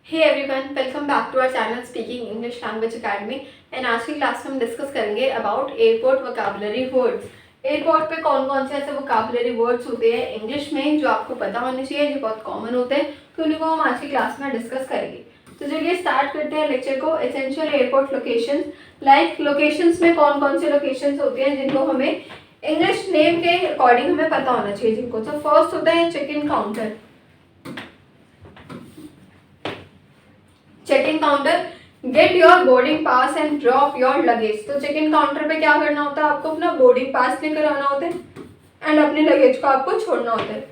Hey everyone, welcome back to our channel speaking English language academy. And आज की class में हम discuss करेंगे about airport vocabulary words. Airport पे कौन कौन से ऐसे वोकैबुलरी वर्ड्स होते हैं इंग्लिश में जो आपको पता होने चाहिए, जो बहुत कॉमन होते हैं, तो उन्हीं को हम आज की क्लास में डिस्कस करेंगे। तो चलिए स्टार्ट करते हैं लेक्चर को। Essential airport locations, like locations में कौन कौन से लोकेशंस होते हैं जिनको हमें इंग्लिश नेम के अकॉर्डिंग हमें पता होना चाहिए जिनको। तो फर्स्ट होता है check in counter. Check in counter, get your boarding pass and drop your luggage. तो चेक इन काउंटर पे क्या करना होता है, आपको अपना बोर्डिंग पास लेकर आना होता है एंड अपने लगेज को आपको छोड़ना होता है।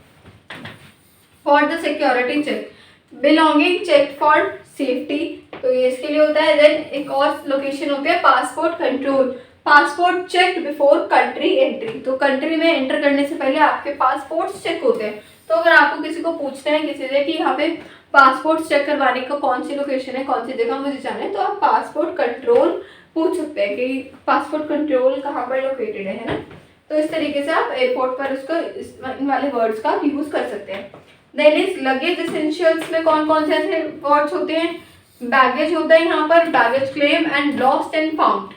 For the security check, belonging check for safety, तो ये इसके लिए होता है। देन एक और लोकेशन होती है passport control, passport check before country entry. तो कंट्री में एंटर करने से पहले आपके पासपोर्ट चेक होते हैं। तो अगर आपको किसी को पूछना है किसी से कि यहाँ पे पासपोर्ट चेक करवाने का कौन सी लोकेशन है, कौन सी जगह मुझे जाना है, तो आप पासपोर्ट कंट्रोल पूछ सकते हैं कि पासपोर्ट कंट्रोल कहाँ पर लोकेटेड है ना। तो इस तरीके से आप एयरपोर्ट पर उसको इन वाले वर्ड्स का यूज कर सकते हैं। देन इज लगेज एसेंशियल्स में कौन कौन से ऐसे वर्ड्स होते हैं, बैगेज होता है यहाँ पर, baggage claim and lost and found.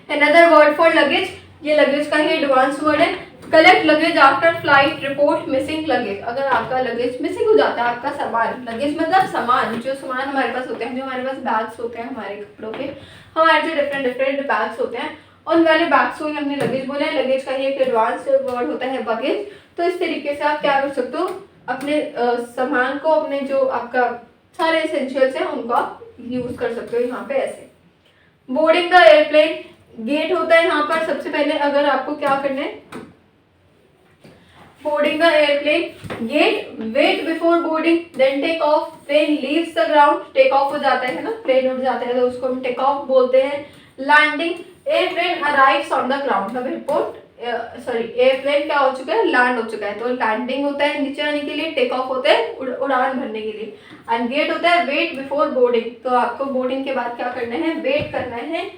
Another word for luggage, ये लगेज का ही एडवांस वर्ड है। Collect luggage after flight, report missing luggage. अगर आपका लगेज मिसिंग हो जाता है, आपका सामान, लगेज मतलब सामान, जो सामान हमारे पास होते हैं, जो हमारे पास बैग्स होते हैं हमारे कपड़ों के, हमारे जो डिफरेंट डिफरेंट बैग्स होते हैं, उन वाले बैग्स को ही हमने लगेज बोला है। लगेज का ही एक एडवांस वर्ड होता है बगेज। तो इस तरीके से आप क्या कर सकते हो, अपने सामान को, अपने जो आपका सारे एसेंशियल्स हैं उनको आप यूज कर सकते हो यहाँ पे ऐसे। बोर्डिंग द एयरप्लेन, गेट होता है यहाँ पर। सबसे पहले अगर आपको क्या करना है, boarding the airplane, gate, wait before boarding, then take off, plane leaves the ground, take off हो जाता है ना, प्लेन उड़ जाता है तो उसको हम टेक ऑफ बोलते हैं। Landing, airplane arrives on the ground, मतलब एयरपोर्ट एयरप्लेन क्या हो चुका है, लैंड हो चुका है। तो लैंडिंग होता है नीचे आने के लिए, टेक ऑफ होता है उड़ान भरने के लिए, एंड गेट होता है वेट बिफोर बोर्डिंग। तो आपको बोर्डिंग के बाद क्या करना है, वेट करना है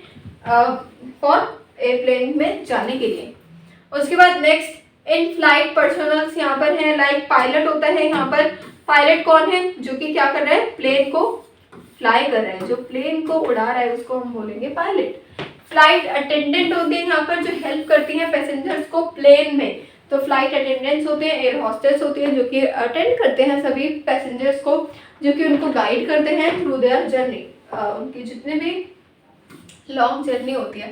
फॉर एयरप्लेन में जाने के लिए। उसके बाद नेक्स्ट इन फ्लाइट पर्सनल्स यहाँ पर है, लाइक पायलट होता है यहाँ पर। पायलट कौन है, जो कि क्या कर रहा है, प्लेन को फ्लाई कर रहा है, जो प्लेन को उड़ा रहा है उसको हम बोलेंगे पायलट। फ्लाइट अटेंडेंट होती है यहाँ पर, जो हेल्प करती है पैसेंजर्स को प्लेन में। तो फ्लाइट अटेंडेंट्स होते हैं, एयर हॉस्टेस होती है, जो कि अटेंड करते हैं सभी पैसेंजर्स को, जो कि उनको गाइड करते हैं थ्रू देयर जर्नी, उनकी जितने भी लॉन्ग जर्नी होती है।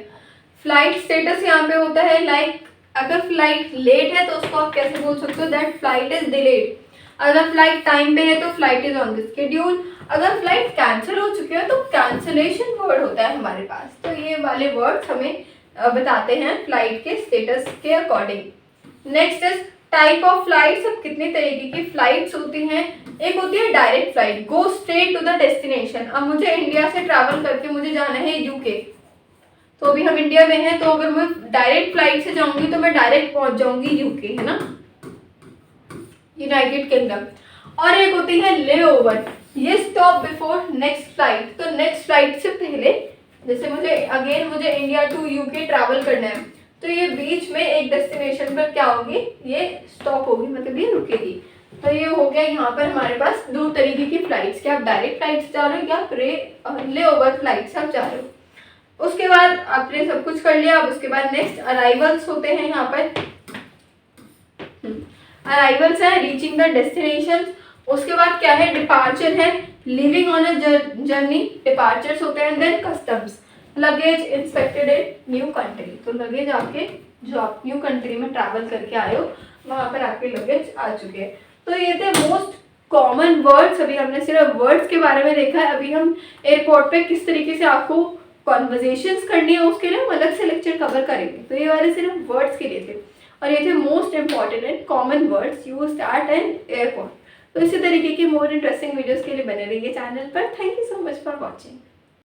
फ्लाइट स्टेटस यहाँ पे होता है, लाइक अगर फ्लाइट लेट है तो उसको आप कैसे बोल सकते हो, दैट फ्लाइट इज डिलेड। अगर फ्लाइट टाइम पे है तो flight is on the schedule. अगर फ्लाइट कैंसिल हो चुकी है तो कैंसिलेशन वर्ड होता है हमारे पास। तो ये वाले वर्ड्स हमें बताते हैं फ्लाइट के स्टेटस के according. Next is type of flights. अब कितने तरीके की फ्लाइट्स होती हैं, एक होती है direct flight, go straight to the destination. अब मुझे इंडिया से ट्रैवल करके मुझे जाना है यूके, तो अभी हम इंडिया में हैं, तो अगर मैं डायरेक्ट फ्लाइट से जाऊंगी तो मैं डायरेक्ट पहुंच जाऊंगी यूके, है ना, यूनाइटेड किंगडम। और एक होती है ले ओवर, ये स्टॉप बिफोर नेक्स्ट फ्लाइट। तो नेक्स्ट फ्लाइट से पहले, जैसे मुझे इंडिया टू यूके ट्रैवल करना है, तो ये बीच में एक डेस्टिनेशन पर क्या होगी, ये स्टॉप होगी, मतलब ये रुकेगी। तो ये हो गया यहाँ पर हमारे पास दो तरीके की फ्लाइट्स, क्या आप डायरेक्ट फ्लाइट से जा रहे हो या ले ओवर फ्लाइट से आप जा रहे हो। उसके बाद आपने सब कुछ कर लिया। अब उसके बाद नेक्स्ट अराइवल्स होते हैं यहाँ पर। अराइवल्स है रीचिंग द डेस्टिनेशन। उसके बाद क्या है, डिपार्चर है, living on a journey, departures होते हैं। देन कस्टम्स, लगेज इंस्पेक्टेड इन न्यू कंट्री। तो लगेज आपके, जो आप न्यू कंट्री में ट्रैवल करके आए हो, वहां पर आपके लगेज आ चुके हैं। तो ये थे मोस्ट कॉमन वर्ड्स। अभी हमने सिर्फ वर्ड्स के बारे में देखा है। अभी हम एयरपोर्ट पे किस तरीके से आपको कॉन्वर्जेशंस करनी है उसके लिए हम अलग से लेक्चर कवर करेंगे। तो ये वाले सिर्फ वर्ड्स के लिए थे, और ये थे most important and common words used eight an airport. तो इसी तरीके की मोर इंटरेस्टिंग वीडियोस के लिए बने रहिए चैनल पर। Thank you so much for watching.